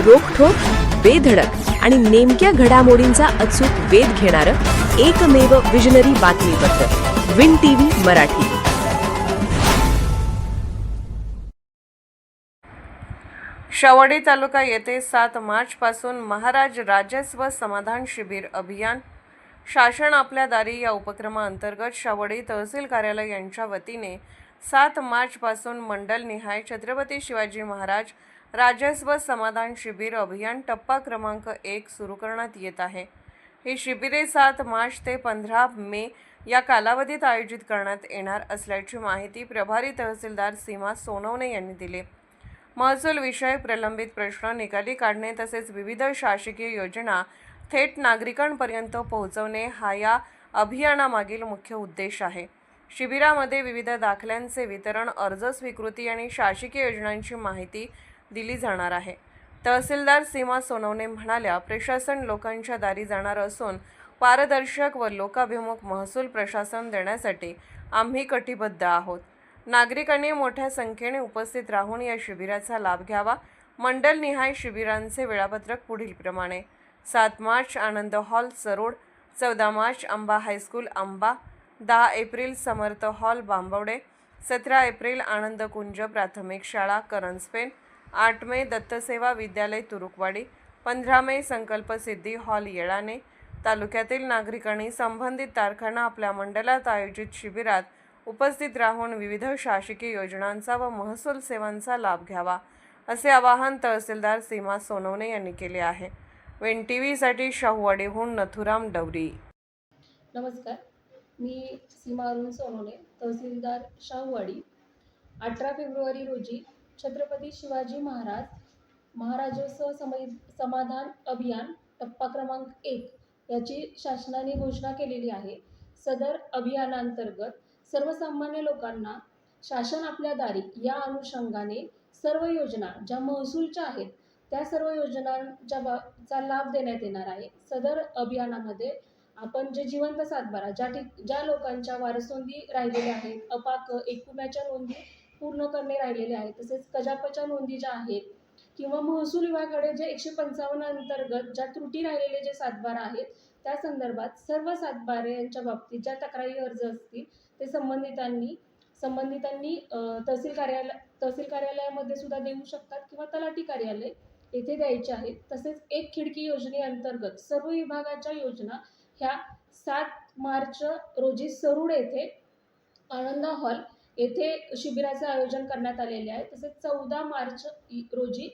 रोखठोक, बेधडक आणि नेमक्या घडामोडींचा अचूक वेध घेणारं एकमेव विजनरी बातमीपत्र विन टीव्ही मराठी. शावडी तालुका येथे 7 मार्चपासून महाराज राजस्व समाधान शिबिर अभियान. शासन आपल्या दारी या उपक्रमाअंतर्गत शावडी तहसील कार्यालय यांच्या वतीने 7 मार्चपासून मंडलनिहाय छत्रपती शिवाजी महाराज राजस्व समाधान शिबिर अभियान टप्पा क्रमांक 1 सुरू करण्यात येत आहे. ही शिबिरे 7 मार्च ते 15 मे या कालावधीत आयोजित करण्यात येणार असल्याची माहिती प्रभारी तहसीलदार सीमा सोनवणे यांनी दिली. महसूल विषय, प्रलंबित प्रश्न निकाली काढणे तसेच विविध शासकीय योजना थेट नागरिकांपर्यंत पोहोचवणे हा या अभियानामागील मुख्य उद्देश आहे. शिबिरामध्ये विविध दाखल्यांचे वितरण, अर्ज स्वीकृती आणि शासकीय योजनांची माहिती दिली जाणार आहे. तहसीलदार सीमा सोनवणे म्हणाल्या, प्रशासन लोकांच्या दारी जाणार असून पारदर्शक व लोकाभिमुख महसूल प्रशासन देण्यासाठी आम्ही कटिबद्ध आहोत. नागरिकांनी मोठ्या संख्येने उपस्थित राहून या शिबिराचा लाभ घ्यावा. मंडलनिहाय शिबिरांचे वेळापत्रक पुढीलप्रमाणे: 7 मार्च आनंद हॉल सरोड, 14 मार्च आंबा हायस्कूल आंबा, 10 एप्रिल समर्थ हॉल बांबवडे, 17 एप्रिल आनंद कुंज प्राथमिक शाळा करंजपेन, 8 मे दत्तसेवा विद्यालय तुरुकवाडी, 15 मे संकल्प सिद्धी हॉल येळाने. तालुक्यातील नागरिकांनी संबंधित तारखांना आपल्या मंडलात आयोजित शिबिरात उपस्थित राहून विविध शासकीय योजनांचा व महसूल सेवांचा लाभ घ्यावा, असे आवाहन तहसीलदार सीमा सोनवणे यांनी केले आहे. विन टीव्हीसाठी शाहूवाडीहून नथुराम डवरी. नमस्कार, मी सीमा अरुण सोनवणे, तहसीलदार शाहूवाडी. 18 फेब्रुवारी रोजी छत्रपती शिवाजी महाराजोत्सव समाधान अभियान टप्पा क्रमांक 1 याची शासनाने घोषणा केलेली आहे. सदर अभियानांतर्गत सर्वसामान्य लोकांना शासन आपल्या दारी या अनुषंगाने सर्व योजना ज्या महसूलच्या आहेत त्या सर्व योजनांचा लाभ देण्यात येणार आहे. सदर अभियानामध्ये आपण जे जिवंत सातबारा ज्या लोकांच्या वारसनोंदी राहिलेल्या आहेत, अपाक एकूणाच्या नोंदी पूर्ण करणे राहिलेले आहेत, तसेच कजापच्या नोंदी ज्या आहेत किंवा महसूल विभागाकडे जे 155 अंतर्गत ज्या त्रुटी राहिलेले जे सातबारा आहेत त्या संदर्भात सर्व सातबाऱ्यांच्या बाबतीत ज्या तक्रारी अर्ज असतील ते संबंधितांनी तहसील कार्यालयामध्ये सुद्धा देऊ शकतात किंवा तलाठी कार्यालय येथे द्यायचे आहेत. तसेच एक खिडकी योजनेअंतर्गत सर्व विभागाच्या योजना ह्या 7 मार्च रोजी सरूड येथे आनंद हॉल येथे शिबिराचे आयोजन करण्यात आलेले आहे. तसेच 14 मार्च रोजी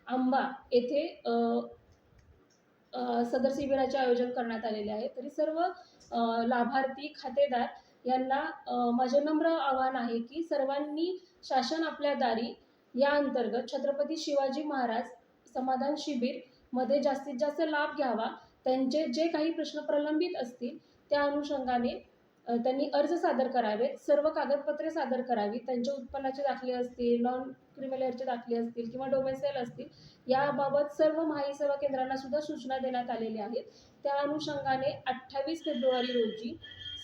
आंबा येथे सदर शिबिराचे आयोजन करण्यात आलेले आहे. तरी सर्व लाभार्थी खातेदार यांना माझे नम्र आवाहन आहे की सर्वांनी शासन आपल्या दारी या अंतर्गत छत्रपती शिवाजी महाराज समाधान शिबिर मध्ये जास्तीत जास्त लाभ घ्यावा. त्यांचे जे काही प्रश्न प्रलंबित असतील त्या अनुषंगाने त्यांनी अर्ज सादर करावेत, सर्व कागदपत्रे सादर करावी. त्यांचे उत्पन्नाचे दाखले असतील, नॉन क्रिमिनलचे दाखले असतील किंवा डोमेसाईल असतील, याबाबत सर्व माहिती सेवा केंद्रांना सुद्धा सूचना देण्यात आलेल्या आहेत. त्या अनुषंगाने 28 फेब्रुवारी रोजी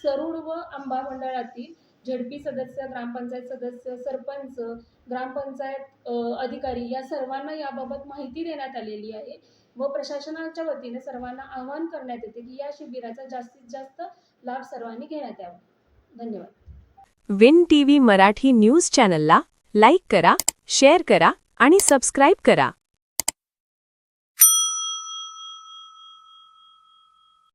सरूड व आंबा मंडळातील झेडपी सदस्य, ग्रामपंचायत सदस्य, सरपंच, ग्रामपंचायत अधिकारी या सर्वांना याबाबत माहिती देण्यात आलेली आहे व प्रशासनाच्या वतीने सर्वांना आवाहन करण्यात येते की या शिबिराचा जास्तीत जास्त लाभ सर्वांनी घेण्यात यावा. धन्यवाद. विन टीव्ही मराठी न्यूज चॅनलला लाईक करा, शेअर करा आणि सबस्क्राईब करा.